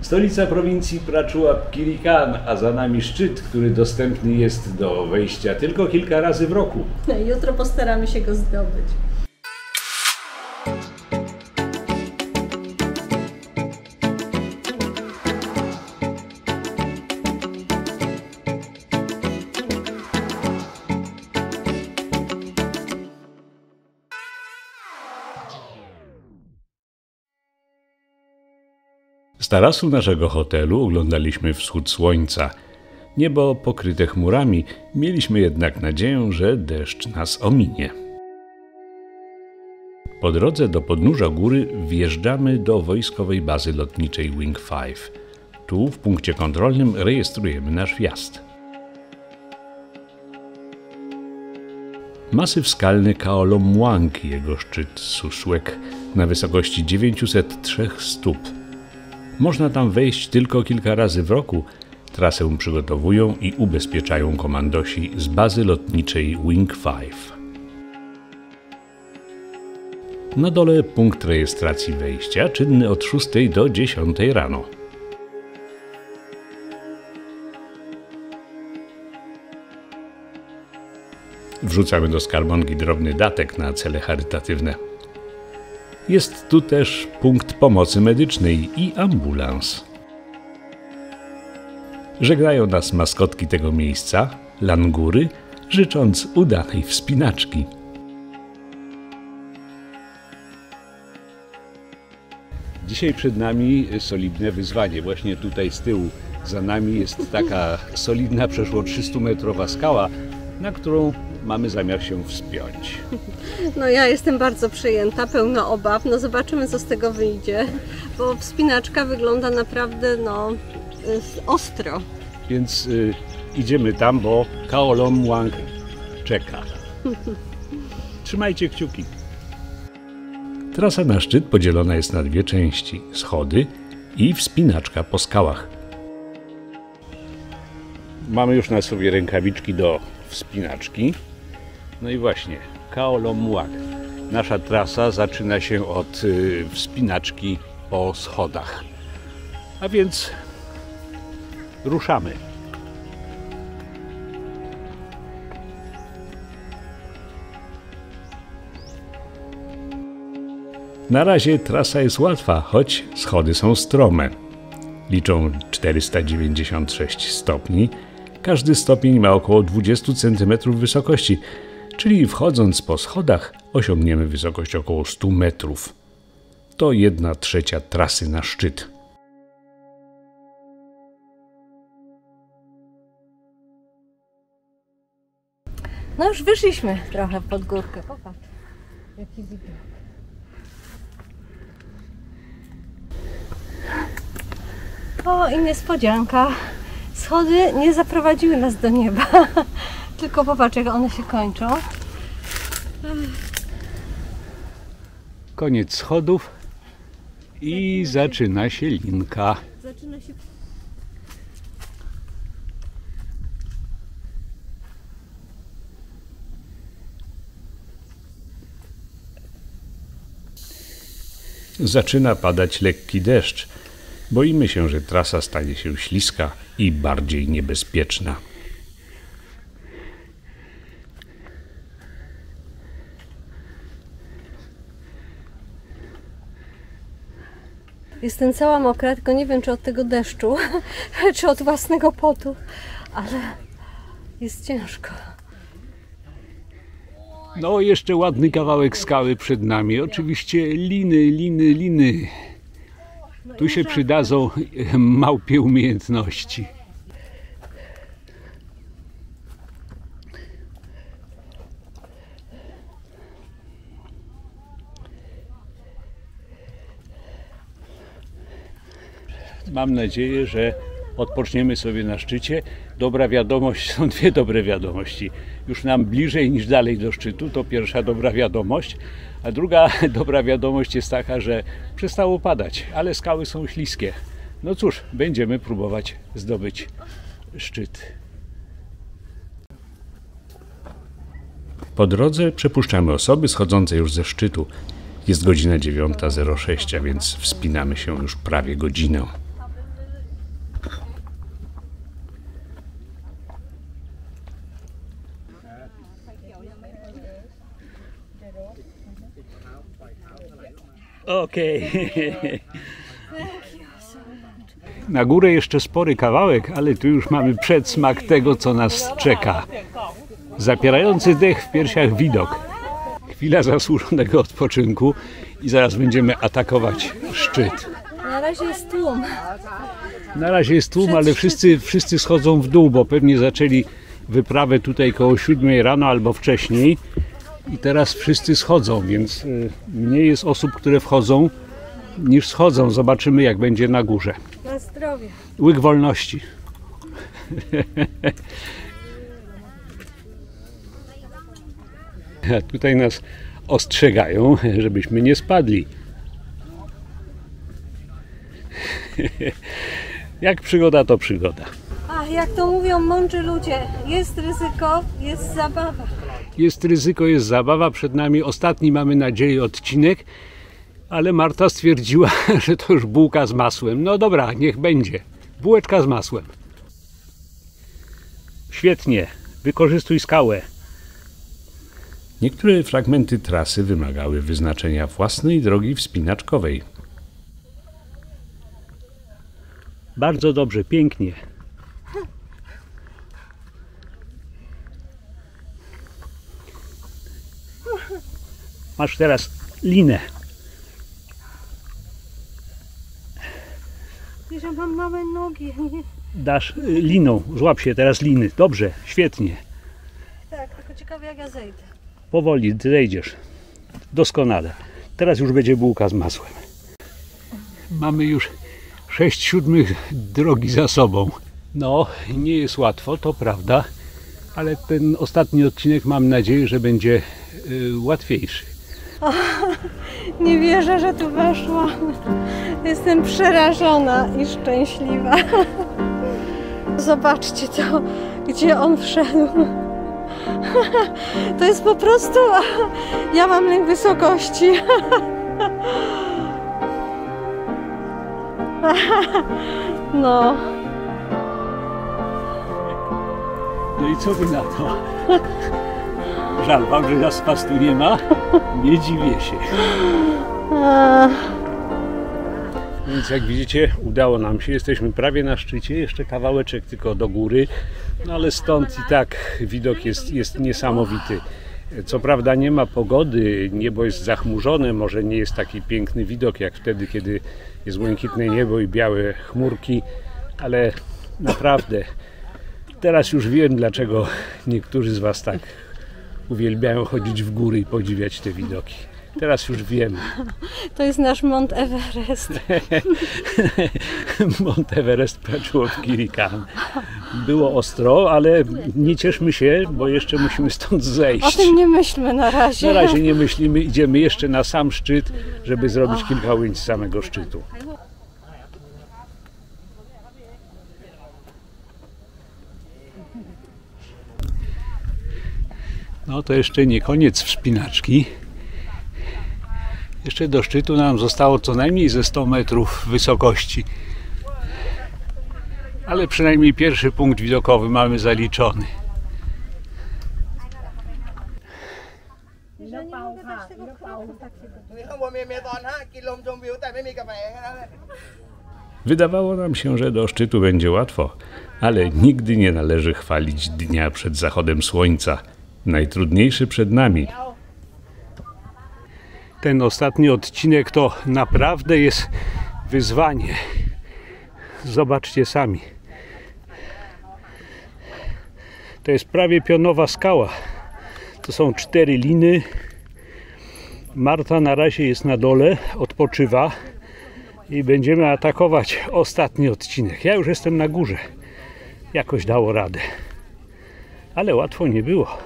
Stolica prowincji Prachuap-Khiri-Khan, a za nami szczyt, który dostępny jest do wejścia tylko kilka razy w roku. Jutro postaramy się go zdobyć. Z tarasu naszego hotelu oglądaliśmy wschód słońca. Niebo pokryte chmurami, mieliśmy jednak nadzieję, że deszcz nas ominie. Po drodze do podnóża góry wjeżdżamy do wojskowej bazy lotniczej Wing 5. Tu w punkcie kontrolnym rejestrujemy nasz wjazd. Masyw skalny Khaolom-Muang i jego szczyt Shuswap na wysokości 903 stóp. Można tam wejść tylko kilka razy w roku. Trasę przygotowują i ubezpieczają komandosi z bazy lotniczej Wing 5. Na dole punkt rejestracji wejścia, czynny od 6 do 10 rano. Wrzucamy do skarbonki drobny datek na cele charytatywne. Jest tu też punkt pomocy medycznej i ambulans. Żegnają nas maskotki tego miejsca, langury, życząc udanej wspinaczki. Dzisiaj przed nami solidne wyzwanie. Właśnie tutaj z tyłu za nami jest taka solidna, przeszło 300-metrowa skała, na którą mamy zamiar się wspiąć. No ja jestem bardzo przejęta, pełna obaw. No zobaczymy, co z tego wyjdzie, bo wspinaczka wygląda naprawdę ostro. Więc idziemy tam, bo Khaolom-Muang czeka. Trzymajcie kciuki. Trasa na szczyt podzielona jest na dwie części: schody i wspinaczka po skałach. Mamy już na sobie rękawiczki do wspinaczki. No i właśnie, Khaolom-Muang. Nasza trasa zaczyna się od wspinaczki po schodach. A więc ruszamy. Na razie trasa jest łatwa, choć schody są strome. Liczą 496 stopni. Każdy stopień ma około 20 cm wysokości, czyli wchodząc po schodach osiągniemy wysokość około 100 metrów. To 1/3 trasy na szczyt. No już wyszliśmy trochę pod górkę. Popatrz, jaki widok. O, i niespodzianka. Schody nie zaprowadziły nas do nieba. Tylko popatrz, jak one się kończą. Koniec schodów i zaczyna się linka. Zaczyna się... Zaczyna padać lekki deszcz. Boimy się, że trasa stanie się śliska i bardziej niebezpieczna. Jestem cała mokra, tylko nie wiem, czy od tego deszczu, czy od własnego potu, ale jest ciężko. No, jeszcze ładny kawałek skały przed nami. Oczywiście liny. Tu się przydadzą małpie umiejętności. Mam nadzieję, że odpoczniemy sobie na szczycie. Dobra wiadomość, są dwie dobre wiadomości. Już nam bliżej niż dalej do szczytu, to pierwsza dobra wiadomość. A druga dobra wiadomość jest taka, że przestało padać, ale skały są śliskie. No cóż, będziemy próbować zdobyć szczyt. Po drodze przepuszczamy osoby schodzące już ze szczytu. Jest godzina 9:06, a więc wspinamy się już prawie godzinę. Okej. Na górę jeszcze spory kawałek, ale tu już mamy przedsmak tego, co nas czeka. Zapierający dech w piersiach widok. Chwila zasłużonego odpoczynku i zaraz będziemy atakować szczyt. Na razie jest tłum. Na razie jest tłum, ale wszyscy schodzą w dół, bo pewnie zaczęli wyprawę tutaj koło 7 rano albo wcześniej. I teraz wszyscy schodzą, więc mniej jest osób, które wchodzą, niż schodzą. Zobaczymy, jak będzie na górze. Na zdrowie. Łyk wolności. A tutaj nas ostrzegają, żebyśmy nie spadli. Jak przygoda, to przygoda. A jak to mówią mądrzy ludzie, jest ryzyko, jest zabawa. Jest ryzyko, jest zabawa. Przed nami ostatni, mamy nadzieję, odcinek. Ale Marta stwierdziła, że to już bułka z masłem. No dobra, niech będzie. Bułeczka z masłem. Świetnie. Wykorzystuj skałę. Niektóre fragmenty trasy wymagały wyznaczenia własnej drogi wspinaczkowej. Bardzo dobrze, pięknie. Masz teraz linę. Ja mam małe nogi. Dasz liną, złap się teraz liny. Dobrze, świetnie. Tak, tylko ciekawe jak ja zejdę. Powoli zejdziesz. Doskonale. Teraz już będzie bułka z masłem. Mamy już 6/7 drogi za sobą. No, nie jest łatwo, to prawda, ale ten ostatni odcinek mam nadzieję, że będzie łatwiejszy. Nie wierzę, że tu weszłam. Jestem przerażona i szczęśliwa. Zobaczcie to, gdzie on wszedł. To jest po prostu... Ja mam lęk wysokości. No. No i co wy na to? Żal wam, że nas was tu nie ma? Nie dziwię się. Więc jak widzicie, udało nam się. Jesteśmy prawie na szczycie. Jeszcze kawałeczek tylko do góry. No ale stąd i tak widok jest niesamowity. Co prawda nie ma pogody, niebo jest zachmurzone, może nie jest taki piękny widok jak wtedy, kiedy jest błękitne niebo i białe chmurki, ale naprawdę teraz już wiem, dlaczego niektórzy z was tak uwielbiają chodzić w góry i podziwiać te widoki. Teraz już wiem. To jest nasz Mount Everest. Mount Everest Plateau of Kirikan. Było ostro, ale nie cieszmy się, bo jeszcze musimy stąd zejść. O tym nie myślmy na razie. Na razie nie myślimy, idziemy jeszcze na sam szczyt, żeby zrobić kilka ujęć z samego szczytu. No to jeszcze nie koniec wspinaczki. Jeszcze do szczytu nam zostało co najmniej ze 100 metrów wysokości. Ale przynajmniej pierwszy punkt widokowy mamy zaliczony. Wydawało nam się, że do szczytu będzie łatwo, ale nigdy nie należy chwalić dnia przed zachodem słońca. Najtrudniejszy przed nami. Ten ostatni odcinek to naprawdę jest wyzwanie. Zobaczcie sami. To jest prawie pionowa skała. To są 4 liny. Marta na razie jest na dole, odpoczywa i będziemy atakować ostatni odcinek. Ja już jestem na górze. Jakoś dało radę. Ale łatwo nie było.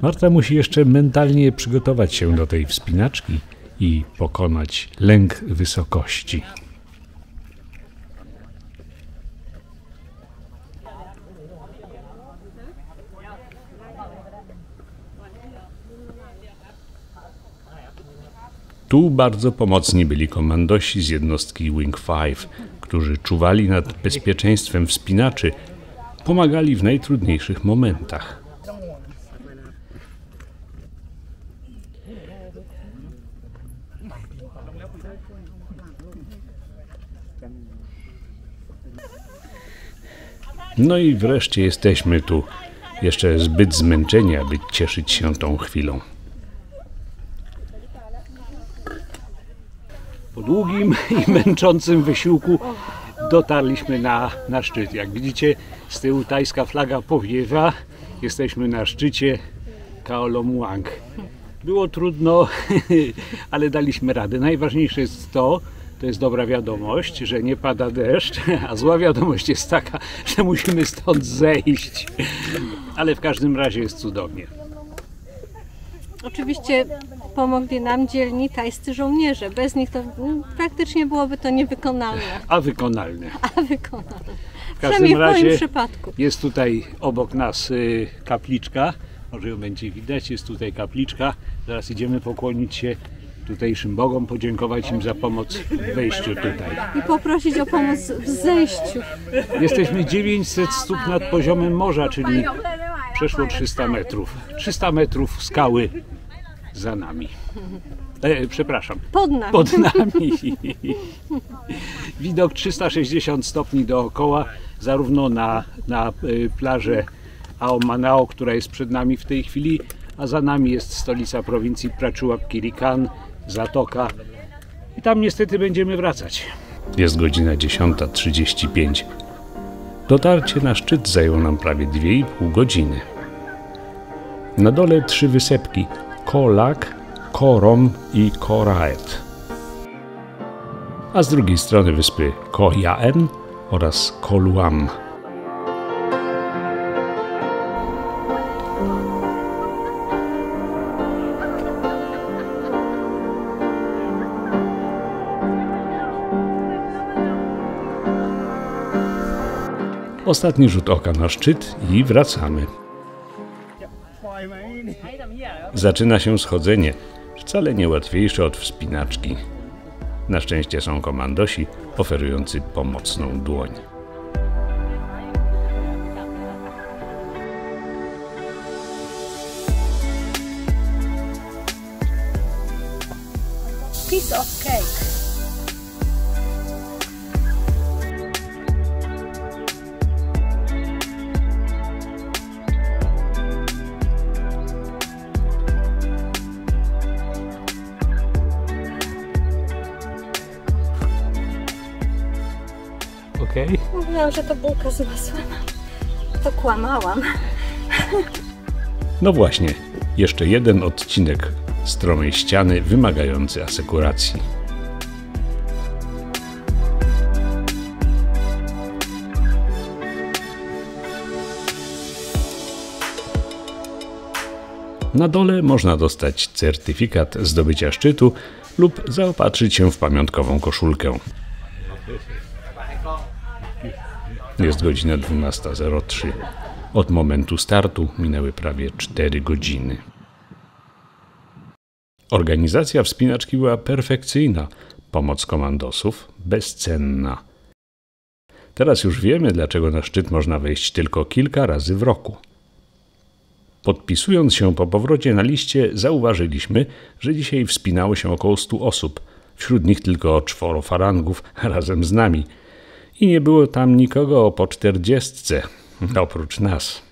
Marta musi jeszcze mentalnie przygotować się do tej wspinaczki i pokonać lęk wysokości. Tu bardzo pomocni byli komandosi z jednostki Wing 5, którzy czuwali nad bezpieczeństwem wspinaczy, pomagali w najtrudniejszych momentach. No i wreszcie jesteśmy tu. Jeszcze zbyt zmęczeni, aby cieszyć się tą chwilą. Po długim i męczącym wysiłku dotarliśmy na szczyt. Jak widzicie, z tyłu tajska flaga powiewa. Jesteśmy na szczycie Khao Lom Wang. Było trudno, ale daliśmy radę. Najważniejsze jest to jest dobra wiadomość, że nie pada deszcz, a zła wiadomość jest taka, że musimy stąd zejść. Ale w każdym razie jest cudownie. Oczywiście pomogli nam dzielni tajscy żołnierze. Bez nich to praktycznie byłoby to niewykonalne. A wykonalne. W każdym razie w moim przypadku. Jest tutaj obok nas kapliczka. Może ją będzie widać. Jest tutaj kapliczka. Zaraz idziemy pokłonić się tutejszym Bogom, podziękować im za pomoc w wejściu tutaj. I poprosić o pomoc w zejściu. Jesteśmy 900 stóp nad poziomem morza, czyli przeszło 300 metrów. 300 metrów skały za nami. Przepraszam. Pod nami. Widok 360 stopni dookoła, zarówno na plażę Ao Manao, która jest przed nami w tej chwili, a za nami jest stolica prowincji Prachuap Khiri Khan, zatoka. I tam niestety będziemy wracać. Jest godzina 10:35. Dotarcie na szczyt zajęło nam prawie 2,5 godziny. Na dole 3 wysepki: Ko Lak, Ko Rom i Ko Raet. A z drugiej strony wyspy Ko Yaen oraz Ko Luam. Ostatni rzut oka na szczyt i wracamy. Zaczyna się schodzenie, wcale nie łatwiejsze od wspinaczki. Na szczęście są komandosi oferujący pomocną dłoń. Piece of cake. Okay. Mówiłam, że to bułka z masłem. To kłamałam. No właśnie, jeszcze jeden odcinek stromej ściany wymagający asekuracji. Na dole można dostać certyfikat zdobycia szczytu lub zaopatrzyć się w pamiątkową koszulkę. Jest godzina 12:03. Od momentu startu minęły prawie 4 godziny. Organizacja wspinaczki była perfekcyjna, pomoc komandosów bezcenna. Teraz już wiemy, dlaczego na szczyt można wejść tylko kilka razy w roku. Podpisując się po powrocie na liście, zauważyliśmy, że dzisiaj wspinało się około 100 osób, wśród nich tylko 4 farangów razem z nami. I nie było tam nikogo po 40, oprócz nas.